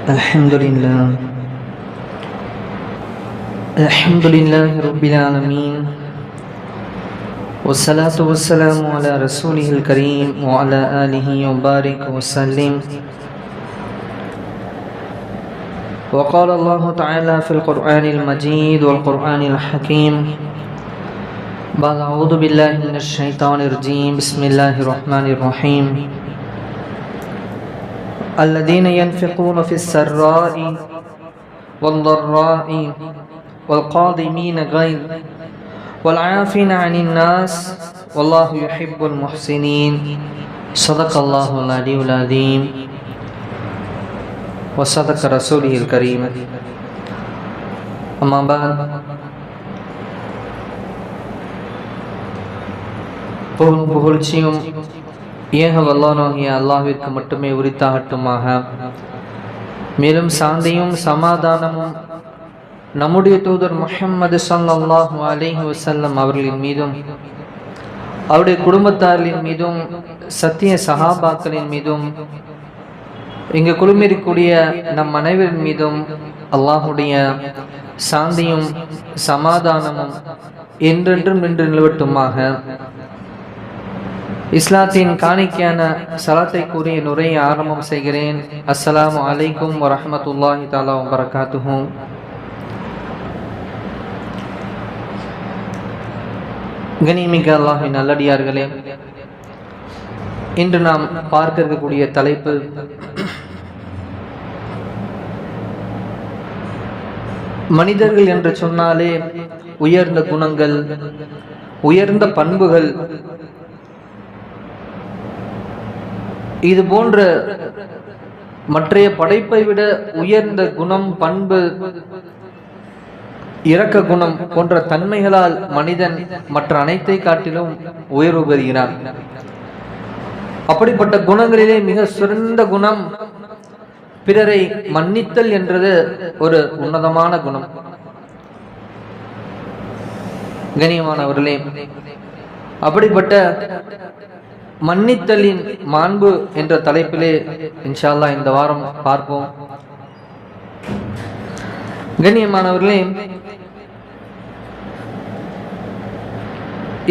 الحمد لله رب العالمين والصلاة والسلام على رسوله الكريم وعلى آله وبارك وسلم. وقال الله تعالى في القرآن المجيد والقرآن الحكيم: بعد أعوذ بالله من الشيطان الرجيم، بسم الله الرحمن الرحيم. الذين ينفقون في السراء والضراء والقاظمين الغيظ والعافين عن الناس والله يحب المحسنين. صدق الله العلي العظيم وصدق رسوله الكريم. أما بعد، புகழ்ச்சியும் ஏக வல்லானாகிய அல்லாஹ்விற்கு மட்டுமே உரித்தாகட்டுமாக. மேலும் சாந்தியும் சமாதானமும் நம்முடைய தூதர் முஹம்மது ஸல்லல்லாஹு அலைஹி வஸல்லம் அவர்களின் மீதும், அவருடைய குடும்பத்தாரின் மீதும், சத்திய சஹாபாக்களின் மீதும், இங்கு குழுமிருக்கூடிய நம் அனைவரின் மீதும் அல்லாஹுடைய சாந்தியும் சமாதானமும் என்றென்றும் நின்று நிலவட்டுமாக. இஸ்லாத்தின் காணிக்கையான சலாத்தை கூறி என் உரையை ஆரம்பம் செய்கிறேன். அஸ்ஸலாமு அலைக்கும் வரஹ்மத்துல்லாஹி தஆலா வபரகாத்துஹு. கண்ணியமிக்க அல்லாஹ்வின் நல்லடியார்களே, இன்று நாம் பார்க்க இருக்கக்கூடிய தலைப்பு மனிதர்கள் என்று சொன்னாலே உயர்ந்த குணங்கள், உயர்ந்த பண்புகள், இது போன்ற மற்றைய படைப்பை விட உயர்ந்த குணம், பண்பு, இரக்க குணம் போன்ற தன்மைகளால் மனிதன் மற்ற அனைத்தை காட்டிலும் உயர்வு பெறுகிறான். அப்படிப்பட்ட குணங்களிலே மிக சிறந்த குணம் பிறரை மன்னித்தல் என்றது ஒரு உன்னதமான குணம். கண்ணியமானவர்களே, அப்படிப்பட்ட மன்னித்தலின் மாண்பு என்ற தலைப்பிலே இன்ஷா அல்லாஹ் இந்த வாரம் பார்ப்போம். கண்ணியமானவர்களே,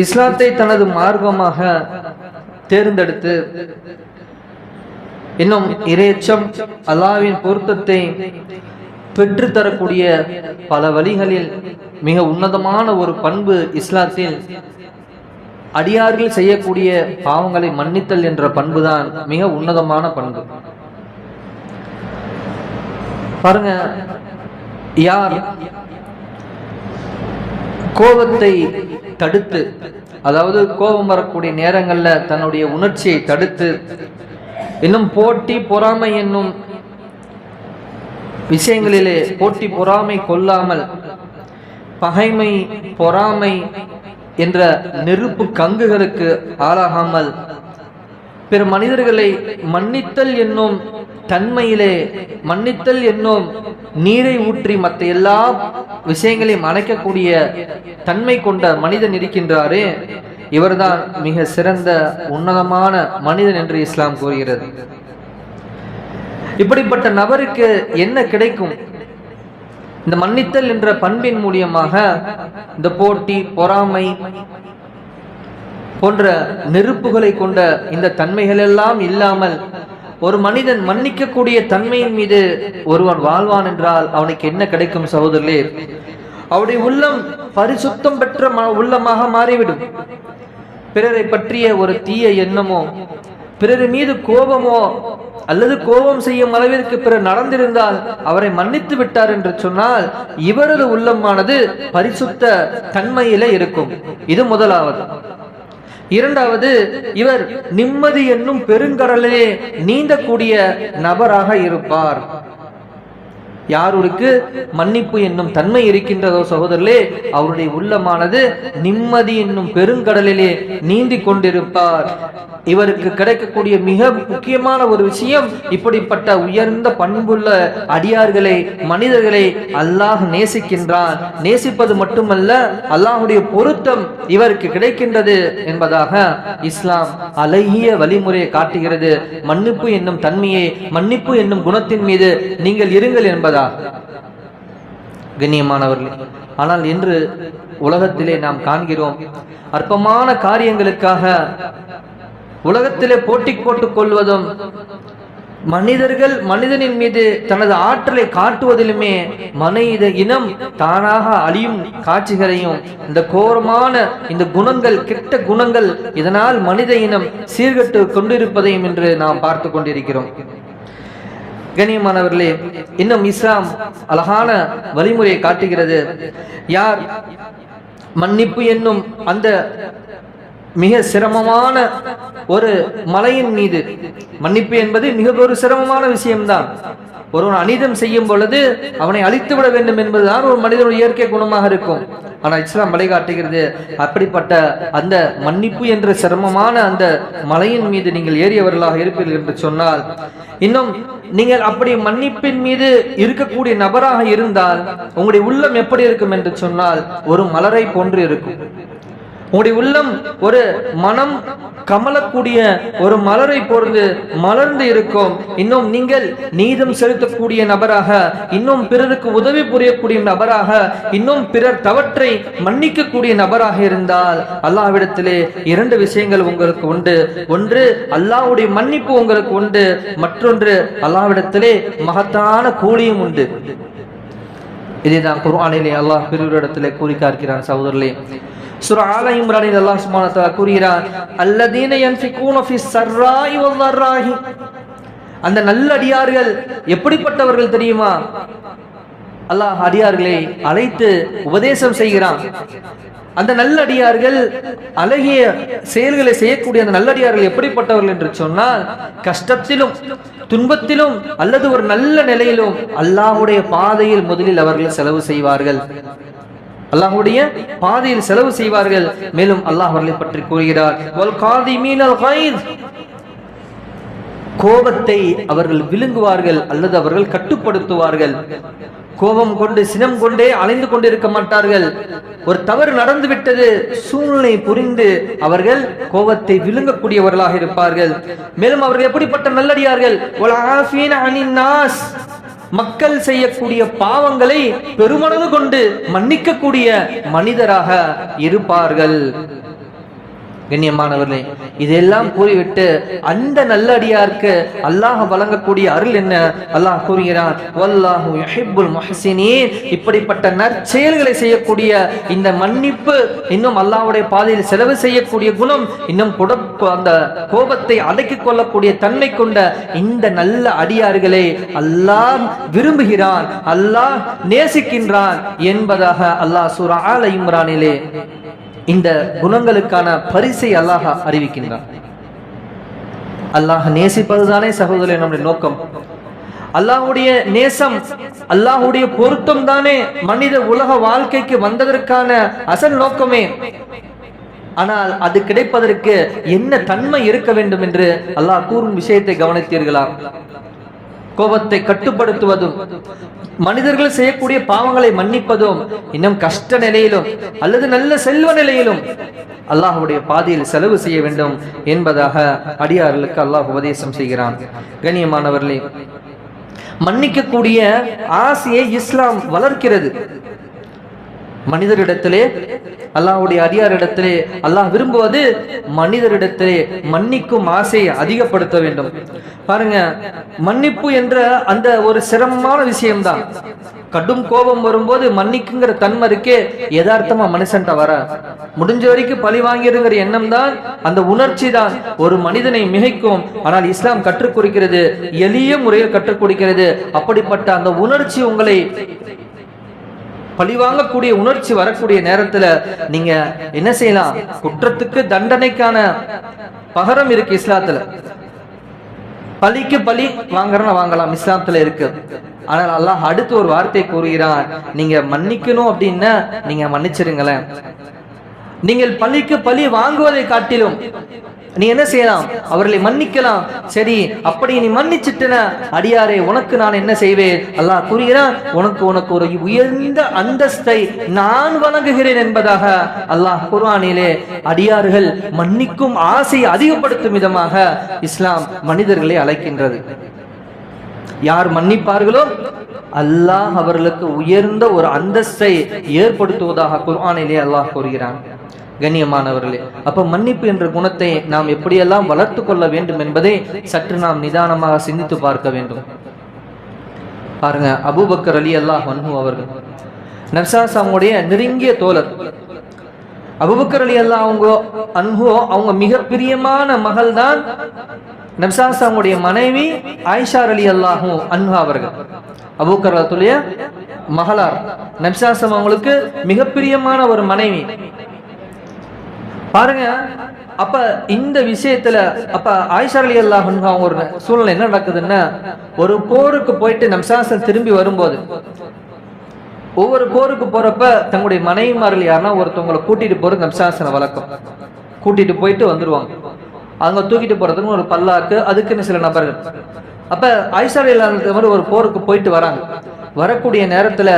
இஸ்லாத்தை தனது மார்க்கமாக தேர்ந்தெடுத்து இன்னும் இறையச்சம், அல்லாஹ்வின் பொருத்தத்தை பெற்றுத்தரக்கூடிய பல வழிகளில் மிக உன்னதமான ஒரு பண்பு இஸ்லாத்தில் அடியார்கள் செய்யக்கூடிய பாவங்களை மன்னித்தல் என்ற பண்புதான் மிக உன்னதமான பண்பு. பாருங்க, யார் கோபத்தை தடுத்து, அதாவது கோபம் வரக்கூடிய நேரங்கள்ல தன்னுடைய உணர்ச்சியை தடுத்து, இன்னும் போட்டி பொறாமை என்னும் விஷயங்களிலே போட்டி பொறாமை கொள்ளாமல், பகைமை பொறாமை என்ற நெருப்பு கங்குகளுக்கு ஆளாகாமல், பிற மனிதர்களை மன்னித்தல் என்னும் தன்மையிலே, மன்னித்தல் என்னும் நீரை ஊற்றி மற்ற எல்லா விஷயங்களையும் அணைக்கக்கூடிய தன்மை கொண்ட மனிதன் இருக்கின்றாரே, இவர்தான் மிக சிறந்த உன்னதமான மனிதன் என்று இஸ்லாம் கூறுகிறது. இப்படிப்பட்ட நபருக்கு என்ன கிடைக்கும்? இந்த மன்னித்தல் என்ற பண்பின் மூலியமாக இந்த போட்டி பொறாமை போன்ற நெருப்புகளை கொண்ட இந்த தன்மைகள் எல்லாம் இல்லாமல் ஒரு மனிதன் மன்னிக்கக்கூடிய தன்மையின் மீது ஒருவன் வாழ்வான் என்றால் அவனுக்கு என்ன கிடைக்கும் சகோதரர்களே? அவருடைய உள்ளம் பரிசுத்தம் பெற்ற உள்ளமாக மாறிவிடும். பிறரை பற்றிய ஒரு தீய எண்ணமோ, பிறர் மீது கோபமோ அல்லது கோபம் செய்யும் அளவிற்கு பிறர் நடந்திருந்தால் அவரை மன்னித்து விட்டார் என்று சொன்னால் இவரது உள்ளமானது பரிசுத்த தன்மையில இருக்கும். இது முதலாவது. இரண்டாவது, இவர் நிம்மதி என்னும் பெருங்கடலிலே நீந்தக்கூடிய நபராக இருப்பார். யாருக்கு மன்னிப்பு என்னும் தன்மை இருக்கின்றதோ சகோதரர்களே, அவருடைய உள்ளமானது நிம்மதி என்னும் பெருங்கடலிலே நீந்தி கொண்டிருப்பார். இவருக்கு கிடைக்கக்கூடிய மிக முக்கியமான ஒரு விஷயம், இப்படிப்பட்ட உயர்ந்த பண்புள்ள அடியார்களை, மனிதர்களை அல்லாஹ் நேசிக்கின்றான். நேசிப்பது மட்டுமல்ல, அல்லாஹுடைய பொருத்தம் இவருக்கு கிடைக்கின்றது என்பதாக இஸ்லாம் அழகிய வழிமுறையை காட்டுகிறது. மன்னிப்பு என்னும் தன்மையை, மன்னிப்பு என்னும் குணத்தின் மீது நீங்கள் இருங்கள் என்பதா கண்ணியமானவர்களே. ஆனால் இன்று உலகத்திலே நாம் காண்கிறோம், அற்பமான காரியங்களுக்காக உலகத்திலே போட்டி போட்டுக் கொள்வதும், மனிதனின் மீது தனது ஆற்றலை காட்டுவதிலுமே மனித இனம் தானாக அழியும் காட்சிகளையும், இந்த கோரமான இந்த குணங்கள், கெட்ட குணங்கள், இதனால் மனித இனம் சீர்கட்டு கொண்டிருப்பதையும் என்று நாம் பார்த்து கொண்டிருக்கிறோம். கண்ணியமானவர்களே, இன்னும் இஸ்லாம் அழகான வழிமுறையை காட்டுகிறது. யார் மன்னிப்பு என்னும் அந்த மிக சிரமமான ஒரு மலையின் மீது, மன்னிப்பு என்பது மிக ஒரு சிரமமான விஷயம்தான். ஒருவன் அநீதம் செய்யும் பொழுது அவனை அழித்து விட வேண்டும் என்பதுதான் ஒரு மனிதனுடைய இயற்கை குணமாக இருக்கும். ஆனால் இஸ்லாம் வழிகாட்டுகிறது, அப்படிப்பட்ட அந்த மன்னிப்பு என்ற சிரமமான அந்த மலையின் மீது நீங்கள் ஏறியவர்களாக இருப்பீர்கள் என்று சொன்னால், இன்னும் நீங்கள் அப்படி மன்னிப்பின் மீது இருக்கக்கூடிய நபராக இருந்தால் உங்களுடைய உள்ளம் எப்படி இருக்கும் என்று சொன்னால், ஒரு மலரை போன்று இருக்கும். உங்களுடைய உள்ளம் ஒரு மனம் கமலக்கூடிய ஒரு மலரை போர்ந்து மலர்ந்து இருக்கும். இன்னும் நீங்கள் நீதம் செலுத்தக்கூடிய நபராக, இன்னும் பிறருக்கு உதவி புரியக்கூடிய நபராக, இன்னும் பிறர் தவற்றை மன்னிக்கக்கூடிய நபராக இருந்தால் அல்லாஹ்விடத்திலே இரண்டு விஷயங்கள் உங்களுக்கு உண்டு. ஒன்று அல்லாஹ்வுடைய மன்னிப்பு உங்களுக்கு உண்டு, மற்றொன்று அல்லாஹ்விடத்திலே மகத்தான கூலியும் உண்டு. இதைதான் குர்ஆனிலே அல்லாஹ் பிறரிடத்திலே கூறி காக்கிறான். சகோதரர்களே, சூரா ஆல இம்ரானில் அல்லாஹ் சுப்ஹானஹு வ தஆலா கூறுகிறார், அல்லதீன யன்ஃபிகூன ஃபிஸ் ஸர்ராஇ வல் ضراஹி. அந்த நல்ல அடியார்கள் எப்படிப்பட்டவர்கள் தெரியுமா? அல்லாஹ் அடியார்களை அழைத்து உபதேசம் செய்கிறான். அந்த நல்லடியார்கள், அழகிய செயல்களை செய்யக்கூடிய அந்த நல்லடியார்கள் எப்படிப்பட்டவர்கள் என்று சொன்னால், கஷ்டத்திலும் துன்பத்திலும் அல்லது ஒரு நல்ல நிலையிலும் அல்லாஹ்வுடைய பாதையில் முதலில் அவர்கள் செலவு செய்வார்கள். அல்லாஹ்வுடைய பாதையில் செலவு செய்வார்கள். மேலும் அல்லாஹ் அவர்களை பற்றி கூறுகிறார், வல் காதிமீனல் கைஸ். கோபத்தை அவர்கள் விழுங்குவார்கள் அல்லது அவர்கள் கட்டுப்படுத்துவார்கள். கோபம் கொண்டு சினம் கொண்டே அலைந்து கொண்டிருக்க மாட்டார்கள். ஒரு தவறு நடந்து விட்டது, சூழ்நிலை புரிந்து அவர்கள் கோபத்தை விழுங்கக்கூடியவர்களாக இருப்பார்கள். மேலும் அவர்கள் எப்படிப்பட்ட நல்லடியார்கள்? வல் ஆஃபீன அனின் நாஸ். மக்கள் செய்யக்கூடிய பாவங்களை பெருமனது கொண்டு மன்னிக்கக்கூடிய மனிதராக இருப்பார்கள். கண்ணியமானவர்களே, இதெல்லாம் கூறிவிட்டு அந்த நல்லடியாருக்கு அல்லாஹ் வழங்கக்கூடிய அருள் என்ன? அல்லாஹ் கூறுகிறான், வல்லாஹு யுஹிப்புல் முஹ்ஸினீன். இப்படிப்பட்ட நற்செயல்களை செய்யக்கூடிய இந்த மன்னிப்பு, இன்னும் அல்லாஹ்வுடைய பாதையில் செலவு செய்யக்கூடிய குணம், இன்னும் அந்த கோபத்தை அடக்கிக் கொள்ளக்கூடிய தன்மை கொண்ட இந்த நல்ல அடியார்களை அல்லாஹ் விரும்புகிறான், அல்லாஹ் நேசிக்கின்றான் என்பதாக அல்லாஹ் சூரா ஆல இம்ரானிலே இந்த குணங்களுக்கான பரிசை அல்லாஹ் அறிவிக்கின்றான். அல்லாஹ் நேசிப்பதுதானே சகோதரர்களே நம்முடைய நோக்கம். அல்லாஹ்வுடைய நேசம், அல்லாஹ்வுடைய பொருத்தம் தானே மனித உலக வாழ்க்கைக்கு வந்ததற்கான அசல் நோக்கமே. ஆனால் அது கிடைப்பதற்கு என்ன தன்மை இருக்க வேண்டும் என்று அல்லாஹ் கூறும் விஷயத்தை கவனித்தீர்களா? கோபத்தை கட்டுப்படுத்துவதும், மனிதர்கள் செய்யக்கூடிய பாவங்களை மன்னிப்பதும், இன்னும் கஷ்ட நிலையிலும் அல்லது நல்ல செல்வ நிலையிலும் அல்லாஹ்வுடைய பாதையில் செலவு செய்ய வேண்டும் என்பதாக அடியார்களுக்கு அல்லாஹ் உபதேசம் செய்கிறான். கண்ணியமானவர்களே, மன்னிக்கக்கூடிய ஆசையை இஸ்லாம் வளர்க்கிறது. மனிதரிடத்திலே, அல்லாஹ்வுடைய அடியாரிடத்திலே அல்லாஹ் விரும்புவது மனிதரிடத்திலே மன்னிக்கும் ஆசையை அதிகப்படுத்த வேண்டும். பாருங்க, மன்னிப்பு என்ற அந்த ஒரு சிரமமான விஷயம்தான். கடும் கோபம் வரும்போது மன்னிக்குங்கிற தன்மருக்கே யதார்த்தமா மனுஷன்ட்ட வர முடிஞ்ச வரைக்கும் பழி வாங்கிடுங்கிற எண்ணம் தான், அந்த உணர்ச்சி தான் ஒரு மனிதனை மிகைக்கும். ஆனால் இஸ்லாம் கற்றுக் கொடுக்கிறது, எளிய முறையில் கற்றுக் கொடுக்கிறது. அப்படிப்பட்ட அந்த உணர்ச்சி, உங்களை பழிவாங்கக்கூடிய உணர்ச்சி வரக்கூடிய நேரத்துல நீங்க என்ன செய்யலாம்? குற்றத்துக்கு தண்டனைக்கான பகரம் இருக்கு இஸ்லாத்துல. பலிக்கு பலி வாங்கலாம், இஸ்லாத்துல இருக்கு. ஆனால் அல்லாஹ் அடுத்து ஒரு வார்த்தை கூறுகிறான், நீங்க மன்னிக்கணும் அப்படின்னா நீங்க மன்னிச்சிருங்களேன். நீங்கள் பலிக்கு பலி வாங்குவதை காட்டிலும் நீ என்ன செய்யலாம், அவர்களை மன்னிக்கலாம். சரி, அப்படி நீ மன்னிச்சிட்டன அடியாரே, உனக்கு நான் என்ன செய்வேன்? அல்லாஹ் கூறுகிறான், உனக்கு ஒரு உயர்ந்த அந்தஸ்தை நான் வழங்குகிறேன் என்பதாக அல்லாஹ் குர்ஆனிலே அடியார்கள் மன்னிக்கும் ஆசையை அதிகப்படுத்தும் விதமாக இஸ்லாம் மனிதர்களை அழைக்கின்றது. யார் மன்னிப்பார்களோ அல்லாஹ் அவர்களுக்கு உயர்ந்த ஒரு அந்தஸ்தை ஏற்படுத்துவதாக குர்ஆனிலே அல்லாஹ் கூறுகிறான். கண்ணியமானவர்களே, அப்ப மன்னிப்பு என்ற குணத்தை நாம் எப்படியெல்லாம் வளர்த்து கொள்ள வேண்டும் என்பதை சற்று நாம் நிதானமாக சிந்தித்து பார்க்க வேண்டும். பாருங்க, அபூபக்கர் ரலியல்லாஹு அன்ஹு அவர்கள் நபிஸாவுடைய நெருங்கிய தோழர். அபூபக்கர் ரலியல்லாஹு அன்ஹு அவங்க மிக பிரியமான மகள் தான் நபிஸாவுடைய மனைவி ஆயிஷா ரலியல்லாஹு அன்ஹா அவர்கள். அபூபக்கர் ரலியல்லாஹுடைய மகளார் நபிஸாஸம் அவங்களுக்கு மிக பிரியமான ஒரு மனைவி. பாருங்க, அப்ப இந்த விஷயத்துல அப்ப ஆயிஷா ரலியல்லாஹு அன்ஹா ஒரு சூழ்நிலை என்ன நடக்குதுன்னா, ஒரு போருக்கு போயிட்டு நபிஸாஸம் திரும்பி வரும்போது, ஒவ்வொரு போருக்கு போறப்ப தங்களுடைய மனைவிமார்கள் யாருன்னா ஒருத்தவங்களை கூட்டிட்டு போறது நபிஸாஸம் வழக்கம். கூட்டிட்டு போயிட்டு வந்துருவாங்க. அவங்க தூக்கிட்டு போறதுக்கு ஒரு பல்லாக்கு, அதுக்குன்னு சில நபர்கள். அப்ப ஆயிஷா ரலியல்லாஹு அன்ஹா ஒரு போருக்கு போயிட்டு வராங்க. வரக்கூடிய நேரத்துல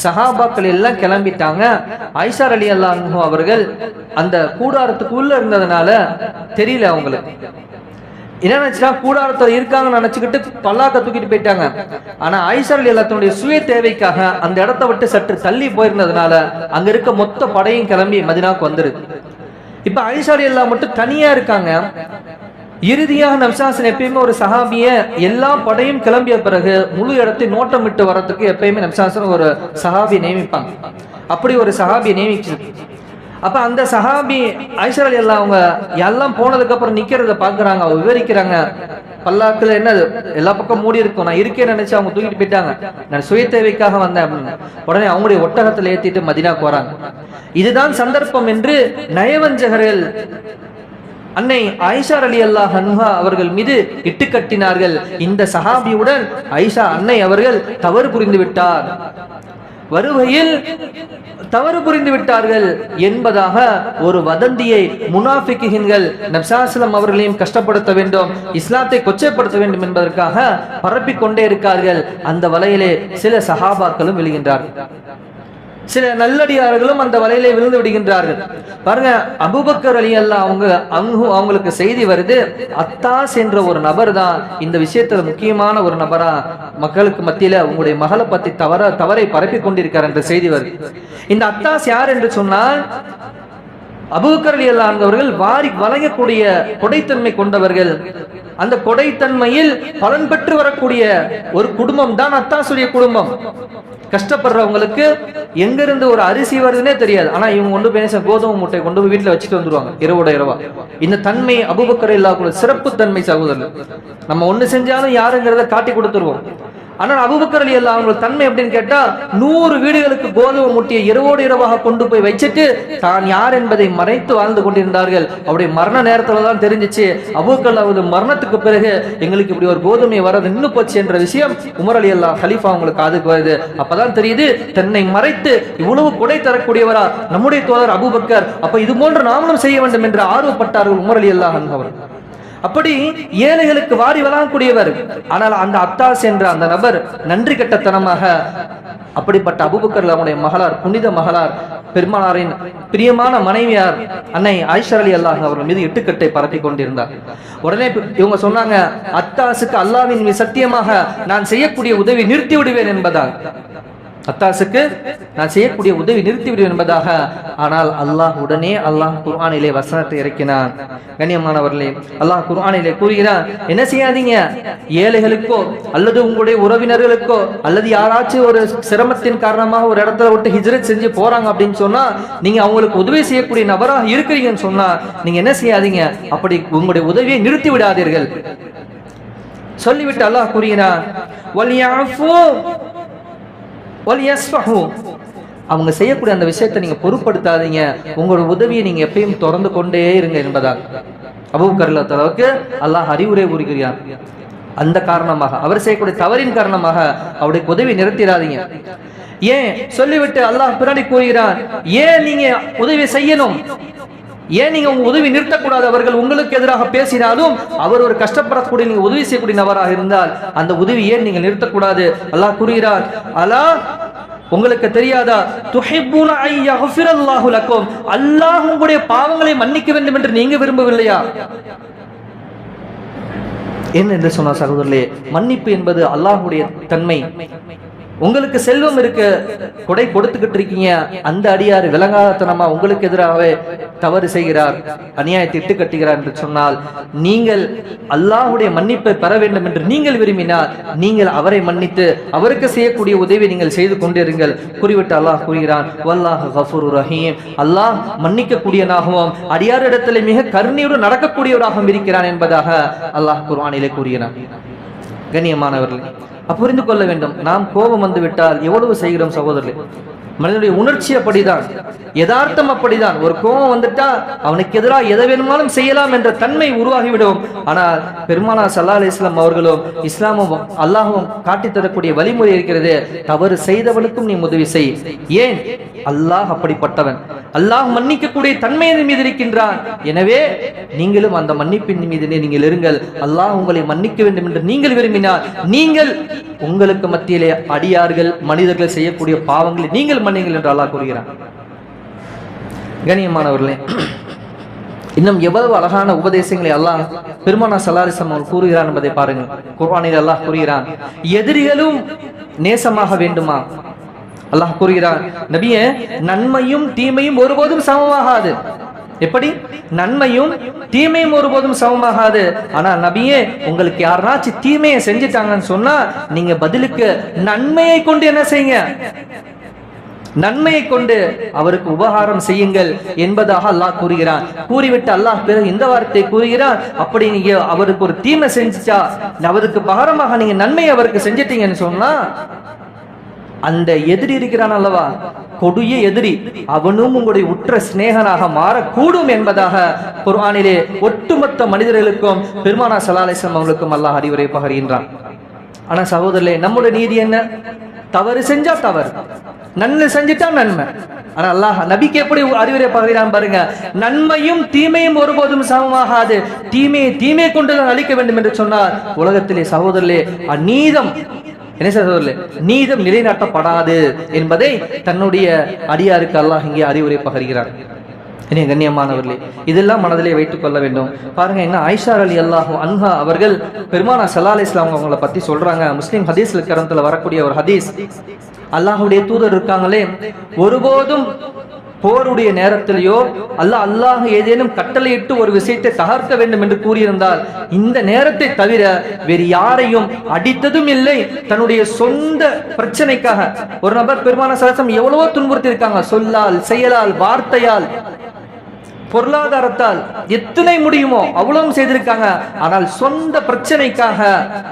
சஹாபாக்கள் எல்லாம் கிளம்பிட்டாங்க. ஆயிஷா ரலியல்லாஹு அன்ஹா அவர்கள் அந்த கூடாரத்துக்குள்ள இருந்ததுனால தெரியல அவங்களுக்கு. என்ன நினைச்சா, கூடாரத்துல இருக்காங்கன்னு நினைச்சுக்கிட்டு பல்லாக்க தூக்கிட்டு போயிட்டாங்க. ஆனா ஆயிஷா ரலியல்லாஹு அன்ஹா சுய தேவைக்காக அந்த இடத்தை விட்டு சற்று தள்ளி போயிருந்ததுனால அங்க இருக்க மொத்த படையும் கிளம்பி மதீனாவுக்கு வந்துருது. இப்ப ஆயிஷா ரலியல்லாஹு மட்டும் தனியா இருக்காங்க. இறுதியாக நபிஸாஸம் எப்பயுமே ஒரு சஹாபிய எல்லா படையும் கிளம்பிய பிறகு முழு இடத்தை நோட்டமிட்டு வரதுக்கு எப்பயுமே நபிஸாஸம் ஒரு சஹாபியை நியமிப்பாங்க. அப்படி ஒரு சஹாபியை நியமிச்சு அப்ப அந்த சஹாபி ஆயிஷா ரலியல்லாஹு அவங்க எல்லாம் போனதுக்கு அப்புறம் நிக்கிறத பாக்குறாங்க. அவங்க விவரிக்கிறாங்க, பல்லாக்குல என்ன எல்லா பக்கம் மூடி இருக்கும், நான் இருக்கேன்னு நினைச்சு அவங்க தூக்கிட்டு போயிட்டாங்க, நான் சுய தேவைக்காக வந்தேன் அப்படின்னு. உடனே அவங்களுடைய ஒட்டகத்துல ஏத்திட்டு மதீனாக்கு வராங்க. இதுதான் சந்தர்ப்பம் என்று நயவஞ்சகர்கள் அன்னை ஆயிஷா ரலியல்லாஹு அன்ஹா அவர்கள் மீது இட்டுக்கட்டினார்கள். இந்த சஹாபியுடன் ஆயிஷா அன்னை அவர்கள் தவறு புரிந்து விட்டார், வருகையில் தவறு புரிந்து விட்டார்கள் என்பதாக ஒரு வதந்தியை முனாஃபிக்குகள் நபிஸாஸம் அவர்களையும் கஷ்டப்படுத்த வேண்டும், இஸ்லாத்தை கொச்சைப்படுத்த வேண்டும் என்பதற்காக பரப்பிக் கொண்டே இருக்கார்கள். அந்த வலையிலே சில சஹாபாக்களும் விழுகின்றார்கள், சில நல்லடியார்களும் அந்த வலையிலே விழுந்து விடுகின்றார்கள். பாருங்க, அபூபக்கர் ரலியல்லாஹு அன்ஹு அவங்களுக்கு செய்தி வருது, அத்தாஸ் என்ற ஒரு நபர் தான் இந்த விஷயத்துல முக்கியமான ஒரு நபரா மக்களுக்கு மத்தியில உங்களுடைய மகளை பத்தி தவறை பரப்பி கொண்டிருக்கார் என்ற செய்தி வருது. இந்த அத்தாஸ் யார் என்று சொன்னால், அபூபக்கர் ரலியல்லாஹு அன்ஹு அவர்கள் வாரி வழங்கக்கூடிய கொடைத்தன்மை கொண்டவர்கள். அந்த கொடைத்தன்மையில் பலன் பெற்று வரக்கூடிய ஒரு குடும்பம் தான் அத்தாசுடைய குடும்பம். கஷ்டப்படுறவங்களுக்கு எங்க இருந்து ஒரு அரிசி வருதுன்னே தெரியாது, ஆனா இவங்க கொண்டு போய் கோதுமை மூட்டை கொண்டு போய் வீட்டுல வச்சுட்டு வந்துருவாங்க இரவோட இரவா. இந்த தன்மை அபூபக்கர் ரலியல்லாஹு சிறப்பு தன்மை சகோதரர். நம்ம ஒண்ணு செஞ்சாலும் யாருங்கிறத காட்டி கொடுத்துருவோம். ஆனால் அபூபக்கர் ரலியல்லாஹு அவங்களோட தன்மை எப்படின்னு கேட்டா, 100 வீடுகளுக்கு கோதுமை மூட்டையை இரவோடு இரவாக கொண்டு போய் வச்சுட்டு தான் யார் என்பதை மறைத்து வாழ்ந்து கொண்டிருந்தார்கள். அவருடைய மரண நேரத்துல தான் தெரிஞ்சிச்சு, அபூபக்கர் அவரது மரணத்துக்கு பிறகு எங்களுக்கு இப்படி ஒரு கோதுமை வரது நின்று போச்சு என்ற விஷயம் உமர் ரலியல்லாஹு ஹலீஃபா அவங்களுக்கு காதுக்கு வருது. அப்பதான் தெரியுது, தன்னை மறைத்து இவ்வளவு கொடை தரக்கூடியவரா நம்முடைய தோழர் அபூபக்கர், அப்ப இது போன்று நாமளும் செய்ய வேண்டும் என்று ஆர்வப்பட்டார்கள் உமர் ரலியல்லாஹு அன்ஹு அவர்கள். அப்படி ஏழைகளுக்கு வாரி வழங்கக்கூடியவர். ஆனால் அந்த அத்தாஸ் என்ற அந்த நபர் நன்றி கெட்டத்தனமாக அப்படிப்பட்ட அபூபக்கர் அவனுடைய மகளார், புனித மகளார், பெருமானாரின் பிரியமான மனைவியார் அன்னை ஆயிஷா ரலியல்லாஹு அவர்கள் மீது இட்டுக்கட்டை பரப்பி கொண்டிருந்தார். உடனே இவங்க சொன்னாங்க, அத்தாஸுக்கு அல்லாஹ்வின் மீது சத்தியமாக நான் செய்யக்கூடிய உதவி நிறுத்தி விடுவேன் என்பதால், அத்தாஸுக்கு நான் செய்யக்கூடிய உதவி நிறுத்திவிடும் என்பதாக. ஆனால் அல்லாஹ் உடனே குர்ஆனிலே வசனத்தை இறக்கினான். கண்ணியமானவர்களே, அல்லாஹ் குர்ஆனிலே கூறுகிறான், என்ன செய்யாதீங்க, ஏழைகளுக்கோ அல்லது உங்களுடைய உறவினர்களுக்கோ அல்லது யாராச்சும் ஒரு சிரமத்தின் காரணமாக ஒரு இடத்துல விட்டு ஹிஜ்ரத் செஞ்சு போறாங்க அப்படின்னு சொன்னா, நீங்க அவங்களுக்கு உதவி செய்யக்கூடிய நபராக இருக்கிறீங்கன்னு சொன்னா நீங்க என்ன செய்யாதீங்க, அப்படி உங்களுடைய உதவியை நிறுத்தி விடாதீர்கள் சொல்லிவிட்டு அல்லாஹ் கூறுகிறான், அவங்க செய்யக்கூடிய அந்த விஷயத்தை நீங்க பொருட்படுத்தாதீங்க, உங்களோட உதவியை நீங்க எப்பயும் தொடர்ந்து கொண்டே இருங்க என்பதால். அபூபக்கர் ரலியல்லாஹு அல்லாஹ் அறிவுரை கூறுகிறார். அந்த காரணமாக அவர் செய்யக்கூடிய தவறின் காரணமாக அவருடைய உதவி நிறுத்திடாதீங்க. ஏன் சொல்லிவிட்டு அல்லாஹ் பின்னாடி கூறுகிறான், ஏன் நீங்க உதவி செய்யணும், ஏன் நீங்க உங்க உதவி நிறுத்தக்கூடாது? அவர்கள் உங்களுக்கு எதிராக பேசினாலும் அவர் ஒரு கஷ்டப்படக்கூடிய நீங்க உதவி செய்யக்கூடிய நபராக இருந்தால் அந்த உதவி ஏன் நீங்க நிறுத்தக்கூடாது? அல்லாஹ் கூறுகிறார், அலா உங்களுக்கு தெரியாதா, துஹிப்பூன ஐ யக்ஃபிரல்லாஹு லக்கும், அல்லாஹ் உங்களுடைய பாவங்களை மன்னிக்க வேண்டும் என்று நீங்க விரும்பவில்லையா? என்ன என்று சொன்ன சகோதரர்களே, மன்னிப்பு என்பது அல்லாஹ்வுடைய தன்மை. உங்களுக்கு செல்வம் இருக்க கொடை கொடுத்துக்கிட்டு இருக்கீங்க, அந்த அடியார் விளங்காதனமா உங்களுக்கு எதிராகவே தவறு செய்கிறார், அநியாயத்தை இட்டு கட்டுகிறார் என்று சொன்னால் நீங்கள் அல்லாஹ்வுடைய மன்னிப்பை பெற வேண்டும் என்று நீங்கள் விரும்பினால் நீங்கள் அவரை மன்னித்து அவருக்கு செய்யக்கூடிய உதவி நீங்கள் செய்து கொண்டிருங்கள். குறிவிட்டு அல்லாஹ் கூறுகிறான், வல்லாஹு கஃபூருர் ரஹீம், அல்லாஹ் மன்னிக்க கூடியவனாகவும் அடியாரிடத்தில் மிக கருணையோடு நடக்கக்கூடியவராகவும் இருக்கிறான் என்பதாக அல்லாஹ் குர்ஆனிலே கூறுகிறான். கண்ணியமானவர்களே, புரிந்து கொள்ள வேண்டும், நாம் கோபம் வந்து விட்டால் எவ்வளவு செய்கிறோம் சகோதரர்களே. மனிதனுடைய உணர்ச்சி அப்படிதான், யதார்த்தம் அப்படிதான். ஒரு கோபம் வந்துட்டா அவனுக்கு எதிராக எதை வேணுமானும் செய்யலாம் என்ற தன்மை உருவாகிவிடும். ஆனால் பெருமானார் ஸல்லல்லாஹு அலைஹி வஸல்லம் அவர்களும் இஸ்லாமும் அல்லாஹும் காட்டி தரக்கூடிய வழிமுறை இருக்கிறது, தவறு செய்தவனுக்கும் நீ உதவி செய். ஏன்? அல்லாஹ் அப்படிப்பட்டவன், அல்லாஹ் மன்னிக்கக்கூடிய தன்மையின் மீது இருக்கின்றான். எனவே நீங்களும் அந்த மன்னிப்பின் மீது நீங்கள் இருங்கள். அல்லாஹ் உங்களை மன்னிக்க வேண்டும் என்று நீங்கள் விரும்பினால் நீங்கள் உங்களுக்கு மத்தியிலே அடியார்கள் மனிதர்கள் செய்யக்கூடிய பாவங்களை நீங்கள் மன்னிங்கள் என்று அல்லாஹ் கூறுகிறான். கண்ணியமானவர்களே, இன்னும் எவ்வளவு அழகான உபதேசங்களை அல்லாஹ் பெருமானார் ஸல்லல்லாஹு அலைஹி வஸல்லம் கூறுகிறான் என்பதை பாருங்கள். குர்ஆனில் அல்லாஹ் கூறுகிறான், எதிரிகளும் நேசமாக வேண்டுமா? அல்லாஹ் கூறுகிறான், நபியே, நன்மையும் தீமையும் ஒருபோதும் சமமாகாது. எப்படி? நன்மையும் தீமையும் ஒருபோதும் சமமாகாது. ஆனா நபியே, உங்களுக்கு யாராச்சும் தீமையை செஞ்சுட்டாங்கன்னு சொன்னா நீங்க பதிலுக்கு நன்மையை கொண்டு என்ன செய்யுங்க? நன்மையை கொண்டு அவருக்கு உபகாரம் செய்யுங்கள் என்பதாக அல்லாஹ் கூறுகிறான். கூறிவிட்டு அல்லாஹ் பிறகு இந்த வார்த்தை கூறுகிறான், அப்படி நீங்க அவருக்கு ஒரு தீமை செஞ்சுச்சா அவருக்கு பகரமாக நீங்க நன்மையை அவருக்கு செஞ்சிட்டீங்கன்னு சொன்னா அந்த எதிரி இருக்கிறான் அல்லவா, கொடிய எதிரி, அவனும் உங்களுடைய உற்ற சிநேகனாக மாறக்கூடும் என்பதாக குர்ஆனிலே ஒட்டுமொத்த மனிதர்களுக்கும் பெருமானார் ஸல்லல்லாஹு அலைஹி வஸல்லம் அவர்களுக்கும் அல்லாஹ் அறிவுரை பகர்கின்றான். ஆனா சகோதரர்களே, நம்முடைய நீதி என்ன? தவறு செஞ்சா தவறு, நன்மை செஞ்சிட்டா நன்மை. ஆனா அல்லாஹ் நபிக்கு எப்படி அறிவுரை பகர்கிறான் பாருங்க, நன்மையும் தீமையும் ஒருபோதும் சமமாகாது, தீமையை தீமையை கொண்டுதான் அழிக்க வேண்டும் என்று சொன்னார். உலகத்திலே சகோதரர்களே, அநீதம் என்ன சகோதரர்களே, நீதம் நிலைநாட்டப்படாது என்பதை தன்னுடைய அடியாருக்கு அல்லாஹ் இங்கே அறிவுரை பகர்கிறார். இனி கண்ணியமானவர்களே, இதெல்லாம் மனதிலே வைத்துக் கொள்ள வேண்டும். பாருங்க, என்ன ஆயிஷா ரலியல்லாஹு அன்ஹா அவர்கள் பெருமானார் ஸல்லல்லாஹு அலைஹி வஸல்லம் அவங்களை பத்தி சொல்றாங்க. முஸ்லிம் ஹதீஸ் கிரந்தத்துல வரக்கூடிய ஒரு ஹதீஸ், அல்லாஹ்வுடைய தூதர் இருக்காங்களே, ஒருபோதும் போருடைய நேரத்திலேயோ அல்லாஹ் ஏதேனும் கட்டளையிட்டு ஒரு விஷயத்தை தகர்க்க வேண்டும் என்று கூறியிருந்தால் இந்த நேரத்தை தவிர வேறு யாரையும் அடித்ததும் இல்லை. தன்னுடைய சொந்த பிரச்சனைக்காக ஒரு நபர் பெருமானார் ஸல்லல்லாஹு அலைஹி வஸல்லம் எவ்வளவோ துன்புறுத்தி இருக்காங்க, சொல்லால், செயலால், வார்த்தையால், பொருளாதாரத்தால், எத்தனை முடியுமோ அவ்வளவும் செய்திருக்காங்க. ஆனால் சொந்த பிரச்சனைக்காக,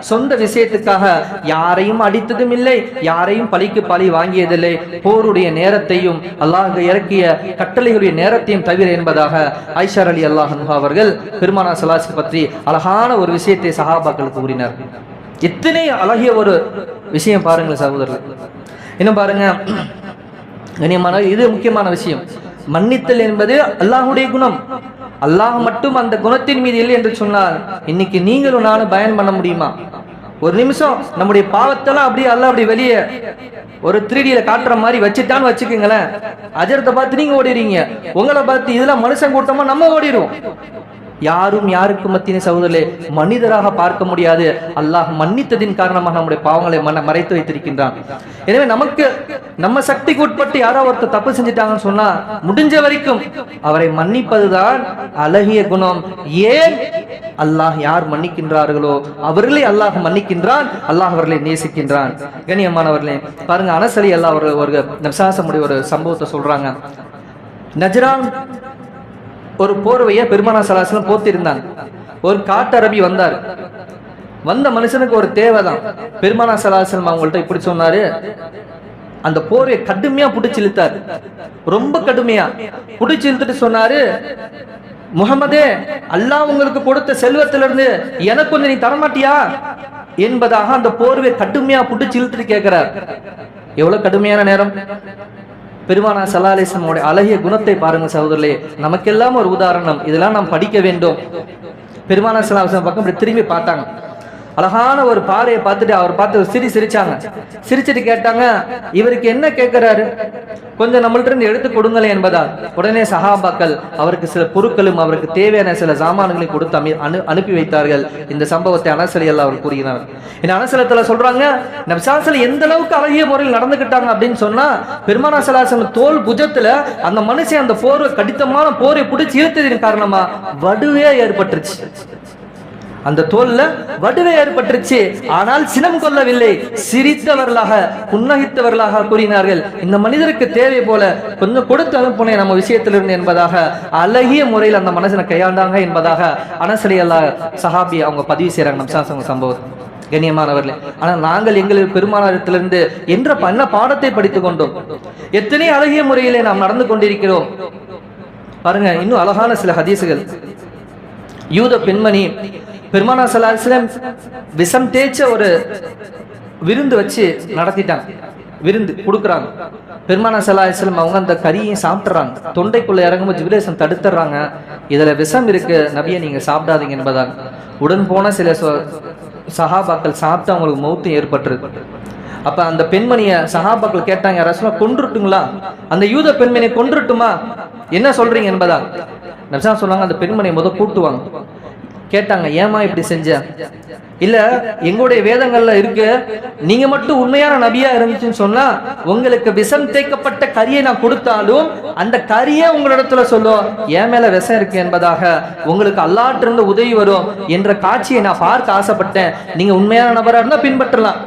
சொந்த விஷயத்துக்காக யாரையும் அடித்ததும் இல்லை, யாரையும் பழிக்கு பழி வாங்கியதில்லை. போருடைய நேரத்தையும் அல்லாஹ் இறக்கிய கட்டளைகளுடைய நேரத்தையும் தவிர என்பதாக ஆயிஷா ரலியல்லாஹு அன்ஹா அவர்கள் பெருமானார் ஸல்லல்லாஹு அலைஹி வஸல்லம் பற்றி அழகான ஒரு விஷயத்தை சஹாபாக்களுக்கு கூறினார். எத்தனை அழகிய ஒரு விஷயம் பாருங்கள் சகோதரர்கள். இன்னும் பாருங்க கண்ணியமான, இது முக்கியமான விஷயம். மன்னித்தல் என்பது அல்லாஹ்வுடைய குணம். அல்லாஹ் மட்டும் அந்த குணத்தின் மீது இல்லை என்று சொன்னால் இன்னைக்கு நீங்களும் நானும் பயன் பண்ண முடியுமா? ஒரு நிமிஷம் நம்முடைய பாவத்தெல்லாம் அப்படியே அல்லாஹ் அப்படி வெளியே ஒரு 3Dல காட்டுற மாதிரி வச்சுட்டான்னு வச்சுக்கோங்களேன், அஜரத்தை பார்த்து நீங்க ஓடிடுறீங்க, உங்களை பார்த்து இதெல்லாம் மனுஷன் கூட்டமா நம்ம ஓடிடுவோம். யாரும் யாருக்கு மத்திய சகோதரர்களே மனிதராக பார்க்க முடியாது. அல்லாஹ் மன்னித்ததின் காரணமாக நம்முடைய பாவங்களை மறைத்து வைத்திருக்கின்றான். எனவே நமக்கு நம்ம சக்திக்கு உட்பட்டு யாராவது ஒருத்தர் தப்பு செஞ்சிட்டாங்கன்னு சொன்னா முடிஞ்ச வரைக்கும் அவரை மன்னிப்பதுதான் அழகிய குணம். ஏன்? அல்லாஹ் யார் மன்னிக்கின்றார்களோ அவர்களை அல்லாஹ் மன்னிக்கின்றான், அல்லாஹ் அவர்களை நேசிக்கின்றான். கண்ணியமானவர்களே, பாருங்க, அனஸ் ரலியல்லாஹு அன்ஹு ஒரு நபிசாசமுடைய ஒரு சம்பவத்தை சொல்றாங்க. நஜ்ரான் ஒரு போர்வையை பெருமானார் ஸல்லல்லாஹு அலைஹி வஸல்லம் போத்தி இருந்தாங்க. ஒரு காட்டரபி வந்தார். வந்த மனுஷனுக்கு ஒரு தேவைதான். பெருமானார் ஸல்லல்லாஹு அலைஹி வஸல்லம் அவங்கள்ட்ட இப்படி சொன்னாரு, அந்த போர்வையை கடுமையா புடிச்சு இழுத்தார், ரொம்ப கடுமையா புடிச்சு இழுத்துட்டு சொன்னாரு, முகமதே, அல்லாஹ் உங்களுக்கு கொடுத்த செல்வத்திலிருந்து எனக்கு கொஞ்சம் நீ தரமாட்டியா என்பதாக அந்த போர்வை கடுமையா புடிச்சு இழுத்துட்டு கேட்கிறார். எவ்வளவு கடுமையான நேரம்! பெருமானா ஸல்லல்லாஹு அலைஹி வஸல்லம் அழகிய குணத்தை பாருங்க சகோதரர்களே. நமக்கெல்லாம் ஒரு உதாரணம், இதெல்லாம் நாம் படிக்க வேண்டும். பெருமானா ஸல்லல்லாஹு அலைஹி வஸல்லம் பக்கம் திரும்பி பார்த்தாங்க. அழகான ஒரு பாறையை பார்த்துட்டு அவர் பார்த்து ஒரு சிரிச்சாங்க. சிரிச்சுட்டு கேட்டாங்க, இவருக்கு என்ன கேட்கிறாரு, கொஞ்சம் நம்மள்ட்ட இருந்து எடுத்து கொடுங்களேன் என்பதால் உடனே சஹாபாக்கள் அவருக்கு சில பொருட்களும் அவருக்கு தேவையான சில சாமான்களையும் கொடுத்து அனுப்பி வைத்தார்கள். இந்த சம்பவத்தை அனஸ் ரலியல்லாஹு அவர் கூறுகிறார். இந்த அனஸ்ல சொல்றாங்க, நபி ஸல்லல்லாஹு அலைஹி வஸல்லம் எந்த அளவுக்கு அழகிய முறையில் நடந்துகிட்டாங்க அப்படின்னு சொன்னா, பெருமானா ஸல்லல்லாஹு அலைஹி வஸல்லம் தோல் புஜத்துல அந்த மனுஷன் அந்த போர்வை கடித்தமான போரை பிடிச்சி இழுத்ததின் காரணமா வடுவே ஏற்பட்டுருச்சு. அந்த தோல்ல வடுவே ஏற்பட்டுருச்சு. ஆனால் சினம் கொள்ளவில்லை, சிரித்தவர்களாக புன்னகித்தவர்களாக கூறினார்கள், இந்த மனிதருக்கு தேவை போல கொஞ்சம் கொடுத்து அனுப்புனேன் நம்ம விஷயத்திலிருந்து என்பதாக அழகிய முறையில் அந்த மனுஷனை கையாண்டாங்க என்பதாக அனஸ் ரலியல்லாஹு சஹாபி அவங்க பதிவு செய்யறாங்க நம்ம சம்பவம். கண்ணியமானவர்களே, ஆனால் நாங்கள் எங்களுக்கு பெருமானாரிடத்திலிருந்து என்ன பாடத்தை படித்துக் கொண்டோம், எத்தனை அழகிய முறையிலே நாம் நடந்து கொண்டிருக்கிறோம் பாருங்க. இன்னும் அழகான சில ஹதீசுகள். யூத பெண்மணி பெருமானா ஸல்லல்லாஹு அலைஹி வஸல்லம் விஷம் தேய்ச்ச ஒரு விருந்து வச்சு நடத்திட்டாங்க, விருந்து கொடுக்குறாங்க. பெருமானா ஸல்லல்லாஹு அலைஹி வஸல்லம் அவங்க அந்த கறியையும் சாப்பிட்றாங்க. தொண்டைக்குள்ள இறங்கும்போது ஜிப்ரீல் தடுத்துறாங்க, இதுல விஷம் இருக்கு நபியை நீங்க சாப்பிடாதீங்க என்பதாக. உடன் போன சில சஹாபாக்கள் சாப்பிட்டு அவங்களுக்கு மௌத்து ஏற்பட்டுருக்கு. அப்ப அந்த பெண்மணிய சஹாபாக்கள் கேட்டாங்க, ரசூலுல்லாஹ் கொன்றுட்டுங்களா, அந்த யூத பெண்மணியை கொன்றுட்டுமா, என்ன சொல்றீங்க என்பதா. நபியா சொன்னாங்க, அந்த பெண்மணியை முதல் கூட்டுவாங்க. கேட்டாங்க, ஏமா இப்படி செஞ்ச? இல்ல, எங்களுடைய வேதங்கள்ல இருக்கு, நீங்க மட்டும் உண்மையான நபியா இருந்துச்சுன்னு சொன்னா உங்களுக்கு விஷம் தேய்க்கப்பட்ட கரியை நான் கொடுத்தாலும் அந்த கரியை உங்களிடத்துல சொல்லும் என் மேல விஷம் இருக்கு என்பதாக, உங்களுக்கு அல்லாஹ்ட்ட இருந்து உதவி வரும் என்ற காட்சியை நான் பார்க்க ஆசைப்பட்டேன். நீங்க உண்மையான நபரா இருந்தா பின்பற்றலாம்,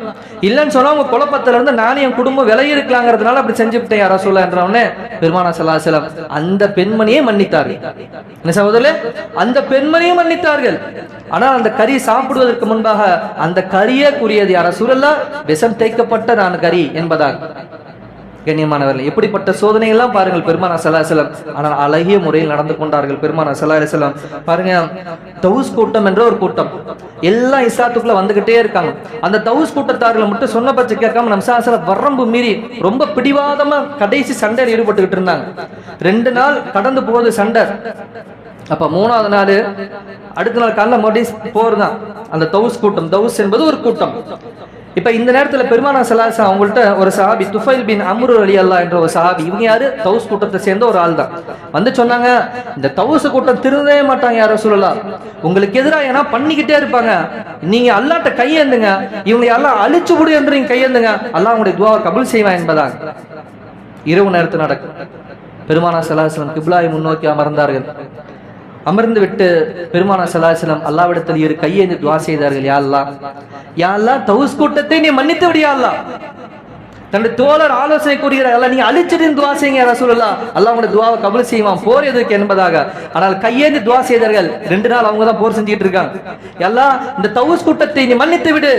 இல்லைன்னு சொன்னா உங்க குழப்பத்துல இருந்து நானும் என் குடும்பம் விலகி இருக்கலாங்கிறதுனால அப்படி செஞ்சுட்டேன் யாரா சொல்ல என்றவனே பெருமானா ஸல்லல்லாஹு அலைஹி வஸல்லம் அந்த பெண்மணியை மன்னித்தார்கள். என்ன சகோதரர்களே, அந்த பெண்மணியை மன்னித்தார்கள். ஆனால் அந்த கறி சாப்பிடுவதற்கு முன்பாக அந்த கரியே கூறியது யார சூழல்லா, விஷம் தேய்க்கப்பட்ட நான் கறி என்பதாக. கண்ணியமானவர்கள், எப்படிப்பட்ட சோதனை எல்லாம் பாருங்கள் பெருமானா ஸல்லல்லாஹு அலைஹி வஸல்லம். ஆனால் அழகிய முறையில் நடந்து கொண்டார்கள் பெருமானா ஸல்லல்லாஹு அலைஹி வஸல்லம். பாருங்க, தௌஸ் கூட்டம் என்ற ஒரு கூட்டம் எல்லாம் இஸ்லாத்துக்குள்ள வந்துகிட்டே இருக்காங்க. அந்த தௌஸ் கூட்டத்தார்களை மட்டும் சொன்ன பட்ச கேட்காம நம்ம ஸல்லல்லாஹு அலைஹி வஸல்லம் வரம்பு மீறி ரொம்ப பிடிவாதமா கடைசி சண்டையில் ஈடுபட்டுக்கிட்டு இருந்தாங்க. 2 நாள் கடந்து போகுது சண்டை. அப்ப 3வது நாள் அடுத்த நாள் காலைல மறுபடியும் போர் தான். அந்த தௌஸ் கூட்டம், தௌஸ் என்பது ஒரு கூட்டம். இப்ப இந்த நேரத்துல பெருமானா ஸல்லல்லாஹு அலைஹி வஸல்லம் அவங்கள்ட்ட ஒரு சஹாபி துஃபைல் பின் அம்ரு ரலியல்லாஹு என்ற ஒரு சஹாபி, இவங்க யாரு, தௌஸ் கூட்டத்தை சேர்ந்த ஒரு ஆள் தான், வந்து சொன்னாங்க, இந்த தௌஸ் கூட்டம் திருந்தவே மாட்டாங்க யார ரசூலுல்லாஹ், உங்களுக்கு எதிராக ஏன்னா பண்ணிக்கிட்டே இருப்பாங்க, நீங்க அல்லாஹ்ட்ட கையேந்துங்க, இவங்க எல்லாம் அழிச்சு விடு என்று நீங்க கையேந்துங்க, அல்லாஹ் உங்களுடைய துஆவை கபூல் செய்வான் என்பதாக. இரவு நேரத்தில் நடக்கும். பெருமானா ஸல்லல்லாஹு அலைஹி வஸல்லம் கிப்லாவை முன்னோக்கி அமர்ந்தார்கள். அமர்ந்து விட்டு பெருமானா ஸல்லல்லாஹு அலைஹி வஸல்லம் அல்லாஹ்விடத்தில் இரு கையேந்தி துஆ செய்தார்கள், யா அல்லாஹ், யா அல்லாஹ், தௌஸ் கூட்டத்தை நீ மன்னித்து விடு யா அல்லாஹ். தன்னுடைய தோழர் ஆலோசனை கூறுகிறார், அல்லாஹ் நீங்க அழிச்சிட்டு துஆ செய்யுங்க யா ரசூலுல்லாஹ், அல்லாஹ் உங்களுடைய துஆவை கபூல் செய்வான், போர் எதுக்கு என்பதாக. ஆனால் கையேந்தி துஆ செய்தார்கள். 2 நாள் அவங்க தான் போர் செஞ்சுட்டு இருக்காங்க. யா அல்லாஹ், இந்த தௌஸ் கூட்டத்தை நீ மன்னித்து விடு.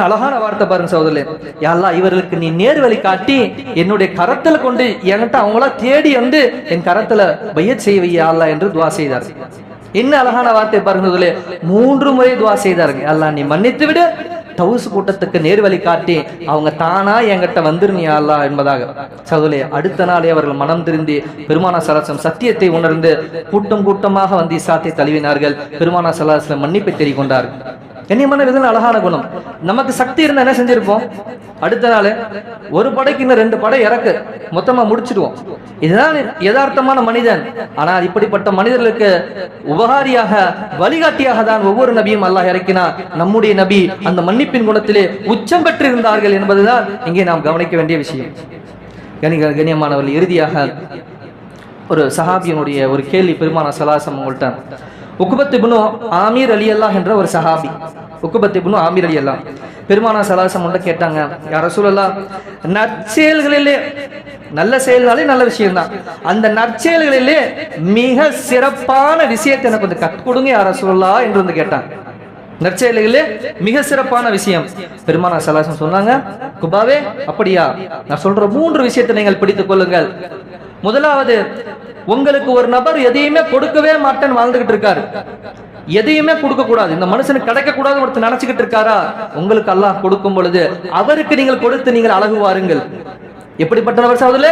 அழகான வார்த்தை பாருங்க சகோதரர்களே, யா அல்லாஹ், இவர்களுக்கு நீ நேர்வழி காட்டி என்னுடைய கரத்துல கொண்டு என்கிட்ட அவங்களா தேடி வந்து என் கரத்துல பையத் செய்ய யா அல்லாஹ் என்று துஆ செய்தார். என்ன அழகான வார்த்தை பாருங்க சகோதரர்களே, 3 முறை துஆ செய்தாருங்க. அல்லாஹ் நீ மன்னித்து விடு, தௌஸ் கூட்டத்துக்கு நேர்வழி காட்டி அவங்க தானா என்கிட்ட வந்துருங்க யா அல்லாஹ் என்பதாக. சகோதரர்களே, அடுத்த நாளே அவர்கள் மனம் திருந்தி பெருமானா ஸல்லல்லாஹு அலைஹி வஸல்லம் சத்தியத்தை உணர்ந்து கூட்டம் கூட்டமாக வந்து இஸ்லாத்தை தழுவினார்கள். பெருமானா ஸல்லல்லாஹு அலைஹி வஸல்லம் மன்னிப்பை தேடிக் கொண்டார்கள். கண்ணியமான விதத்தில் அழகான குணம். நமக்கு சக்தி இருந்தா என்ன செஞ்சிருப்போம், அடுத்த நாள் ஒரு படைக்கு இன்னும் 2 படை இறக்கு மொத்தமா முடிச்சிடுவோம். இதுதான் யதார்த்தமான மனிதன். ஆனால் இப்படிப்பட்ட மனிதர்களுக்கு உபகாரியாக வழிகாட்டியாக தான் ஒவ்வொரு நபியும் அல்லாஹ் இறக்கினார். நம்முடைய நபி அந்த மன்னிப்பின் குணத்திலே உச்சம் பெற்றிருந்தார்கள் என்பதுதான் இங்கே நாம் கவனிக்க வேண்டிய விஷயம். கண்ணியமானவர்கள், இறுதியாக ஒரு சஹாபியினுடைய ஒரு கேள்வி பெருமானா ஸல்லல்லாஹு அலைஹி வஸல்லம் உங்கள்கிட்ட. உக்பத் இப்னு ஆமீர் ரலியல்லாஹு என்ற ஒரு சஹாபி, உக்பத் இப்னு ஆமீர் ரலியல்லாஹு, பெருமானா ஸல்லல்லாஹு அலைஹி வஸல்லம் கேட்டாங்க, யா ரசூலல்லாஹ், நற்செயல்களிலே, நல்ல செயல்னாலே நல்ல விஷயம் தான், அந்த நற்செயல்களிலே மிக சிறப்பான விஷயத்தை எனக்கு கொஞ்சம் கற்றுக் கொடுங்க யா ரசூலல்லாஹ் என்று வந்து கேட்டாங்க. நற்செயல்களிலே மிக சிறப்பான விஷயம். பெருமானா ஸல்லல்லாஹு அலைஹி வஸல்லம் சொன்னாங்க, குபாவே அப்படியா, நான் சொல்ற 3 விஷயத்தை நீங்கள் பிடித்துக் கொள்ளுங்கள். முதலாவது, உங்களுக்கு ஒரு நபர் எதையுமே கொடுக்கவே மாட்டேன்னு வாழ்ந்துகிட்டு இருக்காரு, எதையுமே கொடுக்க கூடாது, இந்த மனுஷனுக்கு கிடைக்க கூடாது ஒருத்தர் நினைச்சுக்கிட்டு இருக்காரா, உங்களுக்கு அல்லாஹ் கொடுக்கும் பொழுது அவருக்கு நீங்கள் கொடுத்து நீங்கள் அழகு வாருங்கள். எப்படிப்பட்ட நபர் சகோதரர்களே?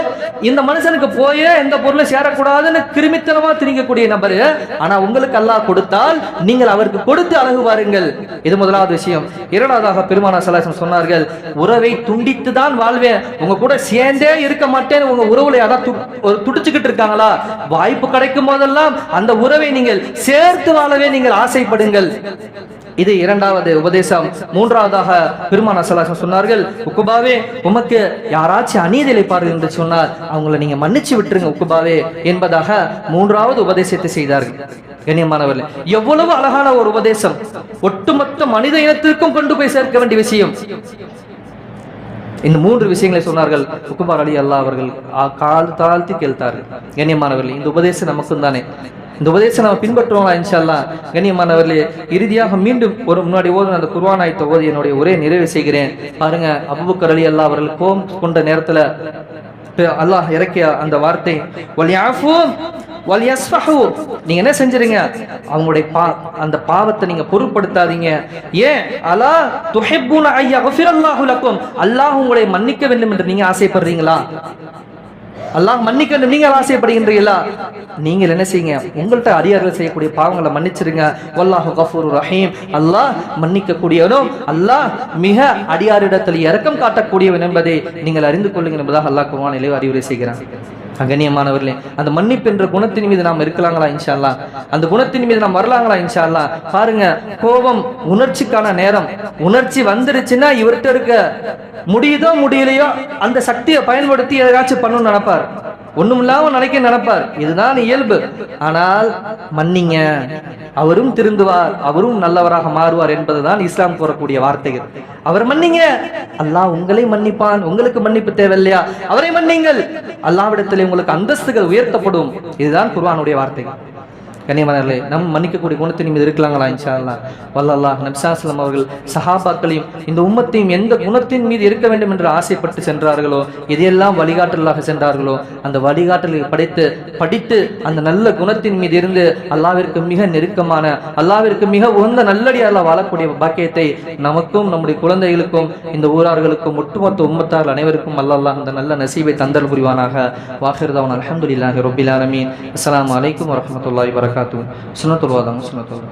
இந்த மனுஷனுக்கு போயே எந்த பொருளும் சேரக்கூடாதுன்னு கிருமித்தனமா திரிக்கக்கூடிய நபர், ஆனா உங்களுக்கு அல்லாஹ் கொடுத்தால் நீங்கள் அவருக்கு கொடுத்து அழகு வாருங்கள். இது முதலாவது விஷயம். இரண்டாவதாக பெருமானார் ஸல்லல்லாஹு அலைஹி வஸல்லம் சொன்னார்கள், உறவை துண்டித்து தான் வாழ்வேன், உங்க கூட சேர்ந்தே இருக்க மாட்டேன், உங்க உறவுல யாராவது துடிச்சுக்கிட்டு இருக்காங்களா, வாய்ப்பு கிடைக்கும் போதெல்லாம் அந்த உறவை நீங்கள் சேர்த்து வாழவே நீங்கள் ஆசைப்படுங்கள். இது இரண்டாவது உபதேசம். மூன்றாவதாக பெருமானார் ஸல்லல்லாஹு அலைஹி வஸல்லம் சொன்னார்கள், உக்குபாவே, உமக்கு யாராச்சும் அநீதி இழைப்பார்கள் என்று சொன்னால் அவங்களை நீங்க மன்னிச்சு விட்டுருங்க உக்குபாவே என்பதாக மூன்றாவது உபதேசத்தை செய்தார்கள். கண்ணியமானவர்களே, எவ்வளவு அழகான ஒரு உபதேசம், ஒட்டுமொத்த மனித இனத்திற்கும் கொண்டு போய் சேர்க்க வேண்டிய விஷயம். இந்த மூன்று விஷயங்களை சொன்னார்கள். உக்குபா ரலியல்லாஹு அவர்கள் கால் தாழ்த்தி கேள்த்தார்கள். கண்ணியமானவர்களே, இந்த உபதேசம் நமக்கும் தானே, இந்த உபதேசம் நம்ம பின்பற்றுவோம் இன்ஷா அல்லாஹ். கண்ணியமானவர்களே, இறுதியாக மீண்டும் ஒரு முன்னாடி ஓதுன அந்த குர்ஆன் ஆயத்தை ஓதி என்னுடைய உரையை நிறைவு செய்கிறேன். பாருங்க, அபூபக்கர் ரலியல்லாஹு அவர்கள் கோபம் கொண்ட நேரத்துல அல்லாஹ் இறக்கிய அந்த வார்த்தை, வல்யஃபு வல்யஸ்ஃபஹு, நீங்க என்ன செஞ்சிருங்க, அவங்களுடைய அந்த பாவத்தை நீங்க பொருட்படுத்தாதீங்க. ஏன்? அலா துஹிப்புன அய்யஃபிரல்லாஹு லக்கும், அல்லாஹ் உங்களை மன்னிக்க வேண்டும் என்று நீங்க ஆசைப்படுறீங்களா? அல்லாஹ் மன்னிக்க வேண்டும் நீங்க ஆசைப்படுகின்றீங்களா? நீங்கள் என்ன செய்யுங்க, உங்கள்கிட்ட அடியார்கள் செய்யக்கூடிய பாவங்களை மன்னிச்சிருங்க. வல்லாஹு கஃபூருர் ரஹீம், அல்லாஹ் மன்னிக்க கூடியவனும் அல்லாஹ் மிக அடியாரிடத்தில் இரக்கம் காட்டக்கூடியவன் என்பதை நீங்கள் அறிந்து கொள்ளுங்கள் என்பதாக அல்லாஹ் குர்ஆனிலே அறிவுரை செய்கிறான். கண்ணியமானவர்களே, அந்த மன்னிப்பு என்ற குணத்தின் மீது நாம் இருக்கலாங்களா இன்ஷா அல்லாஹ்? அந்த குணத்தின் மீது நாம் வரலாங்களா இன்ஷா அல்லாஹ்? பாருங்க, கோபம் உணர்ச்சிக்கான நேரம், உணர்ச்சி வந்துருச்சுன்னா இவர்கிட்ட இருக்க முடியுதோ முடியலையோ அந்த சக்தியை பயன்படுத்தி ஏதாச்சும் பண்ணணும்னு நினைப்பார், ஒண்ணுமில்லாம நினைப்பார், இதுதான் இயல்பு. ஆனால் மன்னிங்க, அவரும் திருந்துவார், அவரும் நல்லவராக மாறுவார் என்பதுதான் இஸ்லாம் கூறக்கூடிய வார்த்தைகள். அவர் மன்னிங்க, அல்லாஹ் உங்களை மன்னிப்பான், உங்களுக்கு மன்னிப்பு தேவையில்லையா, அவரை மன்னிங்கள், அல்லாஹ்விடத்தில் உங்களுக்கு அந்தஸ்துகள் உயர்த்தப்படும். இதுதான் குர்ஆனுடைய வார்த்தைகள். கண்ணியமானவர்களே, நம் மன்னிக்கக்கூடிய குணத்தின் மீது இருக்கலாங்களா இன்ஷா அல்லாஹ்? வல்லல்லாஹ் நபி ஸல்லல்லாஹு அலைஹி வஸல்லம் அவர்கள் சஹாபாக்களையும் இந்த உம்மத்தையும் எந்த குணத்தின் மீது இருக்க வேண்டும் என்று ஆசைப்பட்டு சென்றார்களோ, எதையெல்லாம் வழிகாட்டலாக சென்றார்களோ, அந்த வழிகாட்டலை படித்து அந்த நல்ல குணத்தின் மீது இருந்து அல்லாஹ்விற்கு மிக நெருக்கமான, அல்லாஹ்விற்கு மிக உகந்த நல்லடியார்களாக வாழக்கூடிய பாக்கியத்தை நமக்கும் நம்முடைய குழந்தைகளுக்கும் இந்த ஊரார்களுக்கும் ஒட்டுமொத்த உம்மத்தார்கள் அனைவருக்கும் அல்லாஹ் அந்த நல்ல நசீபை தந்தல் புரிவானாக. வாஹிர் தஅவானா அல்ஹம்துலில்லாஹி ரப்பில் ஆலமீன். அஸ்ஸலாமு அலைக்கும் வரஹ்மத்துல்லாஹி வபரகாத்துஹு. சுன்னத்துல் வதா சுன்னத்துல்